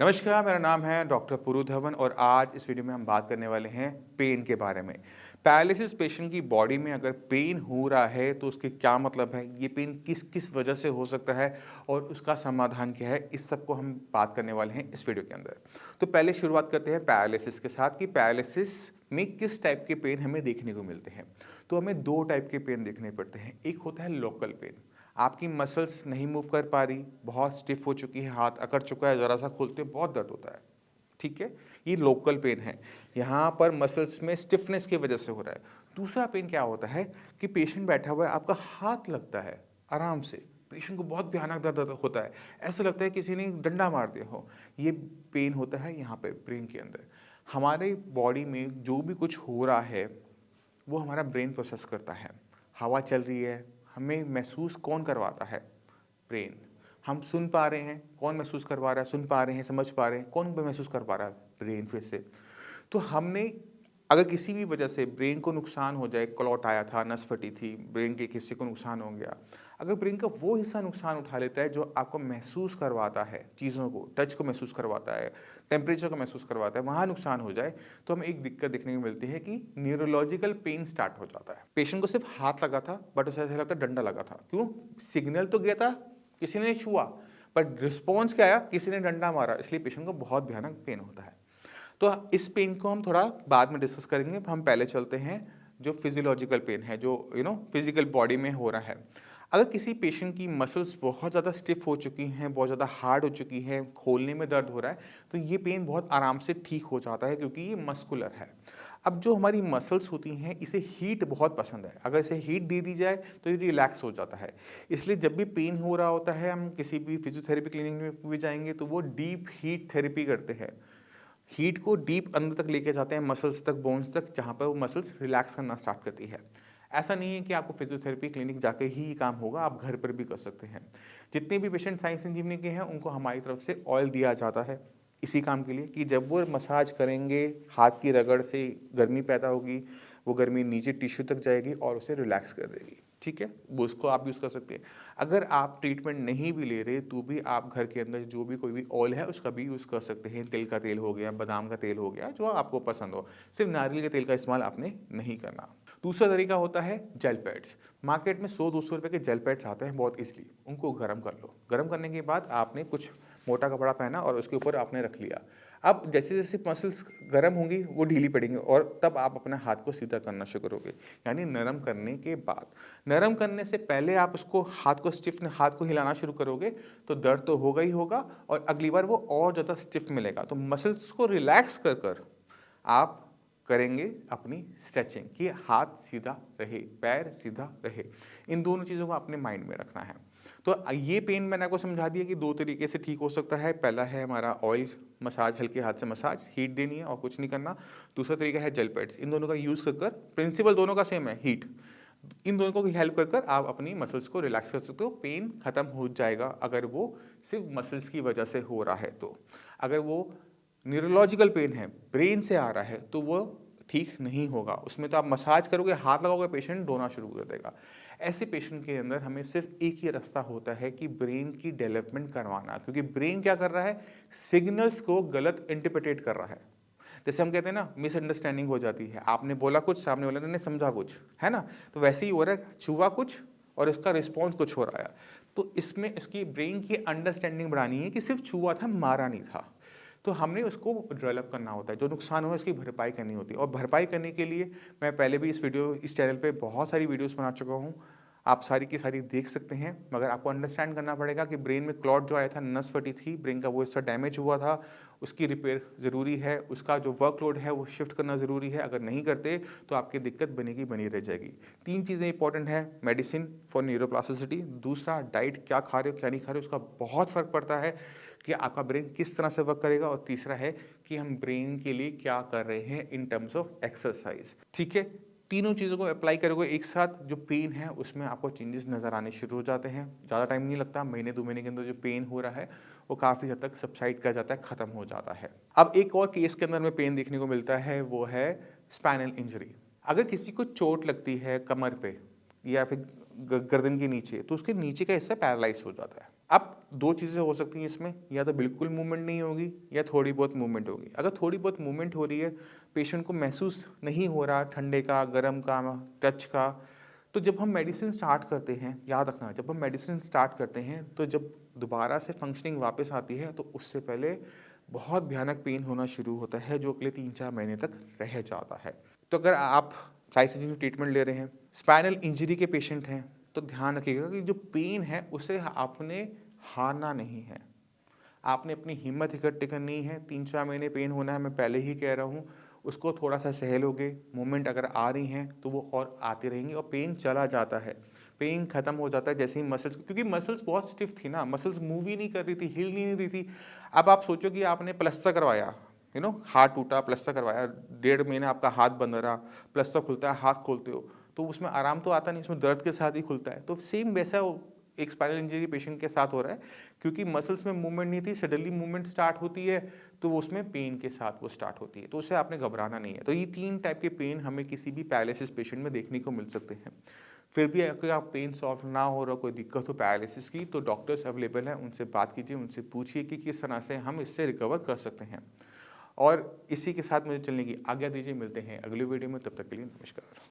नमस्कार, मेरा नाम है डॉक्टर पुरु धवन और आज इस वीडियो में हम बात करने वाले हैं पेन के बारे में। पैरालिसिस पेशेंट की बॉडी में अगर पेन हो रहा है तो उसके क्या मतलब है, ये पेन किस किस वजह से हो सकता है और उसका समाधान क्या है, इस सब को हम बात करने वाले हैं इस वीडियो के अंदर। तो पहले शुरुआत करते हैं पैरालिसिस के साथ कि पैरालिसिस में किस टाइप के पेन हमें देखने को मिलते हैं। तो हमें दो टाइप के पेन देखने पड़ते हैं। एक होता है लोकल पेन, आपकी मसल्स नहीं मूव कर पा रही, बहुत स्टिफ हो चुकी है, हाथ अकड़ चुका है, ज़रा सा खोलते हो बहुत दर्द होता है। ठीक है, ये लोकल पेन है, यहाँ पर मसल्स में स्टिफनेस की वजह से हो रहा है। दूसरा पेन क्या होता है कि पेशेंट बैठा हुआ है, आपका हाथ लगता है आराम से, पेशेंट को बहुत भयानक दर्द होता है, ऐसा लगता है किसी ने डंडा मार दिया हो। ये पेन होता है यहाँ पे ब्रेन के अंदर। हमारे बॉडी में जो भी कुछ हो रहा है वो हमारा ब्रेन प्रोसेस करता है। हवा चल रही है, हमें महसूस कौन करवाता है? ब्रेन। हम सुन पा रहे हैं, कौन महसूस करवा रहा है? सुन पा रहे हैं, समझ पा रहे हैं, कौन महसूस कर पा रहा है? ब्रेन फिर से। तो हमने अगर किसी भी वजह से ब्रेन को नुकसान हो जाए, क्लॉट आया था, नस फटी थी, ब्रेन के हिस्से को नुकसान हो गया, अगर ब्रेन का वो हिस्सा नुकसान उठा लेता है जो आपको महसूस करवाता है, चीज़ों को, टच को महसूस करवाता है, टेम्परेचर को महसूस करवाता है, वहाँ नुकसान हो जाए तो हमें एक दिक्कत देखने को मिलती है कि न्यूरोलॉजिकल पेन स्टार्ट हो जाता है। पेशेंट को सिर्फ हाथ लगा था बट उसे ऐसा लगता है डंडा लगा था। क्यों? सिग्नल तो गया था, किसी ने छुआ, पर रिस्पॉन्स क्या आया? किसी ने डंडा मारा, इसलिए पेशेंट को बहुत भयानक पेन होता है। तो इस पेन को हम थोड़ा बाद में डिस्कस करेंगे। हम पहले चलते हैं जो फिजियोलॉजिकल पेन है, जो फिजिकल बॉडी में हो रहा है। अगर किसी पेशेंट की मसल्स बहुत ज़्यादा स्टिफ हो चुकी हैं, बहुत ज़्यादा हार्ड हो चुकी हैं, खोलने में दर्द हो रहा है, तो ये पेन बहुत आराम से ठीक हो जाता है क्योंकि ये मस्कुलर है। अब जो हमारी मसल्स होती हैं, इसे हीट बहुत पसंद है। अगर इसे हीट दे दी जाए तो ये रिलैक्स हो जाता है। इसलिए जब भी पेन हो रहा होता है, हम किसी भी फिजियोथेरेपी क्लिनिक में भी जाएंगे तो वो डीप हीट थेरेपी करते हैं। हीट को डीप अंदर तक लेके जाते हैं, मसल्स तक, बोन्स तक, जहाँ पर वो मसल्स रिलैक्स करना स्टार्ट करती है। ऐसा नहीं है कि आपको फिजियोथेरेपी क्लिनिक जाके ही काम होगा, आप घर पर भी कर सकते हैं। जितने भी पेशेंट साइंस इंजीनियरिंग के हैं उनको हमारी तरफ से ऑयल दिया जाता है इसी काम के लिए कि जब वो मसाज करेंगे, हाथ की रगड़ से गर्मी पैदा होगी, वो गर्मी नीचे टिश्यू तक जाएगी और उसे रिलैक्स कर देगी। ठीक है, वो उसको आप यूज़ कर सकते हैं। अगर आप ट्रीटमेंट नहीं भी ले रहे तो भी आप घर के अंदर जो भी कोई भी ऑयल है उसका भी यूज़ कर सकते हैं। तिल का तेल हो गया, बादाम का तेल हो गया, जो आपको पसंद हो। सिर्फ नारियल के तेल का इस्तेमाल आपने नहीं करना। दूसरा तरीका होता है जेल पैड्स। मार्केट में 100-200 रुपए के जेल पैड्स आते हैं बहुत ईजिली, उनको गर्म कर लो। गर्म करने के बाद आपने कुछ मोटा कपड़ा पहना और उसके ऊपर आपने रख लिया। अब जैसे जैसे मसल्स गर्म होंगी वो ढीली पड़ेंगी और तब आप अपने हाथ को सीधा करना शुरू करोगे, यानी नरम करने के बाद। नरम करने से पहले आप उसको हाथ को स्टिफ, हाथ को हिलाना शुरू करोगे तो दर्द तो होगा ही होगा और अगली बार वो और ज़्यादा स्टिफ मिलेगा। तो मसल्स को रिलैक्स कर कर आप करेंगे अपनी स्ट्रेचिंग कि हाथ सीधा रहे, पैर सीधा रहे। इन दोनों चीज़ों को अपने माइंड में रखना है। तो ये पेन मैंने आपको समझा दिया कि दो तरीके से ठीक हो सकता है। पहला है हमारा ऑयल मसाज, हल्के हाथ से मसाज, हीट देनी है और कुछ नहीं करना। दूसरा तरीका है जेल पैड्स। इन दोनों का यूज़ कर कर, प्रिंसिपल दोनों का सेम है, हीट। इन दोनों को हेल्प कर कर आप अपनी मसल्स को रिलैक्स कर सकते हो। पेन खत्म हो जाएगा अगर वो सिर्फ मसल्स की वजह से हो रहा है। तो अगर वो न्यूरोलॉजिकल पेन है, ब्रेन से आ रहा है, तो वो ठीक नहीं होगा। उसमें तो आप मसाज करोगे, हाथ लगाओगे, पेशेंट रोना शुरू कर देगा। ऐसे पेशेंट के अंदर हमें सिर्फ एक ही रास्ता होता है कि ब्रेन की डेवलपमेंट करवाना, क्योंकि ब्रेन क्या कर रहा है? सिग्नल्स को गलत इंटरप्रेटेट कर रहा है। जैसे हम कहते हैं ना, मिसअंडरस्टैंडिंग हो जाती है, आपने बोला कुछ, सामने वाले ने समझा कुछ, है ना? तो वैसे ही हो रहा है, छुआ कुछ और इसका रिस्पॉन्स कुछ हो रहा है। तो इसमें इसकी ब्रेन की अंडरस्टैंडिंग बढ़ानी है कि सिर्फ छुआ था, मारा नहीं था। तो हमने उसको डेवलप करना होता है, जो नुकसान हुआ इसकी भरपाई करनी होती है। और भरपाई करने के लिए मैं पहले भी इस चैनल पे बहुत सारी वीडियोस बना चुका हूँ, आप सारी की सारी देख सकते हैं। मगर आपको अंडरस्टैंड करना पड़ेगा कि ब्रेन में क्लॉट जो आया था, नस फटी थी, ब्रेन का वो हिस्सा डैमेज हुआ था, उसकी रिपेयर ज़रूरी है, उसका जो वर्कलोड है वो शिफ्ट करना ज़रूरी है। अगर नहीं करते तो आपकी दिक्कत बनेगी, बनी रह जाएगी। 3 चीज़ें इंपॉर्टेंट हैं, मेडिसिन फॉर न्यूरोप्लास्टिसिटी, दूसरा डाइट क्या खा रहे हो क्या नहीं खा रहे हो, उसका बहुत फ़र्क पड़ता है कि आपका ब्रेन किस तरह से वर्क करेगा, और तीसरा है कि हम ब्रेन के लिए क्या कर रहे हैं इन टर्म्स ऑफ एक्सरसाइज। ठीक है, तीनों चीज़ों को अप्लाई करोगे एक साथ, जो पेन है उसमें आपको चेंजेस नज़र आने शुरू हो जाते हैं। ज़्यादा टाइम नहीं लगता, महीने 2 महीने के अंदर जो पेन हो रहा है वो काफ़ी हद तक सबसाइड कर जाता है, ख़त्म हो जाता है। अब एक और केस के अंदर में पेन देखने को मिलता है, वो है स्पाइनल इंजरी। अगर किसी को चोट लगती है कमर पे या फिर गर्दन के नीचे, तो उसके नीचे का हिस्सा पैरालाइज हो जाता है। अब 2 चीज़ें हो सकती हैं इसमें, या तो बिल्कुल मूवमेंट नहीं होगी या थोड़ी बहुत मूवमेंट होगी। अगर थोड़ी बहुत मूवमेंट हो रही है, पेशेंट को महसूस नहीं हो रहा ठंडे का, गर्म का, टच का, तो जब हम मेडिसिन स्टार्ट करते हैं, याद रखना जब हम मेडिसिन स्टार्ट करते हैं तो जब दोबारा से फंक्शनिंग वापस आती है तो उससे पहले बहुत भयानक पेन होना शुरू होता है जो अगले 3-4 महीने तक रह जाता है। तो अगर आप लाइफ-सेंजिंग ट्रीटमेंट ले रहे हैं, स्पाइनल इंजरी के पेशेंट हैं, तो ध्यान रखिएगा कि जो पेन है उसे आपने हारना नहीं है। आपने अपनी हिम्मत इकट्ठी करनी है, 3-4 महीने पेन होना है, मैं पहले ही कह रहा हूँ, उसको थोड़ा-सा सह लोगे, मूवमेंट अगर आ रही हैं, तो वो और आती रहेंगी और पेन चला जाता है। पेन खत्म हो जाता है जैसे ही मसल्स, क्योंकि मसल्स बहुत स्टिफ थी ना, मसल्स मूव ही नहीं कर रही थी, हिल नहीं रही थी। अब आप सोचो कि आपने प्लास्टर करवाया, हाथ टूटा, प्लास्टर करवाया, 1.5 महीने आपका हाथ बंद रहा, प्लास्टर खुलता है, हाथ खोलते हो, तो उसमें आराम तो आता नहीं, उसमें दर्द के साथ ही खुलता है। तो सेम वैसा एक स्पाइनल इंजरी पेशेंट के साथ हो रहा है, क्योंकि मसल्स में मूवमेंट नहीं थी, सडनली मूवमेंट स्टार्ट होती है, तो उसमें पेन के साथ वो स्टार्ट होती है, तो उससे आपने घबराना नहीं है। तो ये 3 टाइप के पेन हमें किसी भी पैरालिसिस पेशेंट में देखने को मिल सकते हैं। फिर भी अगर आप पेन सॉल्व ना हो रहा, कोई दिक्कत हो पैरालिसिस की, तो डॉक्टर्स अवेलेबल हैं, उनसे बात कीजिए, उनसे पूछिए कि किस तरह से हम इससे रिकवर कर सकते हैं। और इसी के साथ मुझे चलने की आज्ञा दीजिए, मिलते हैं अगली वीडियो में, तब तक के लिए नमस्कार।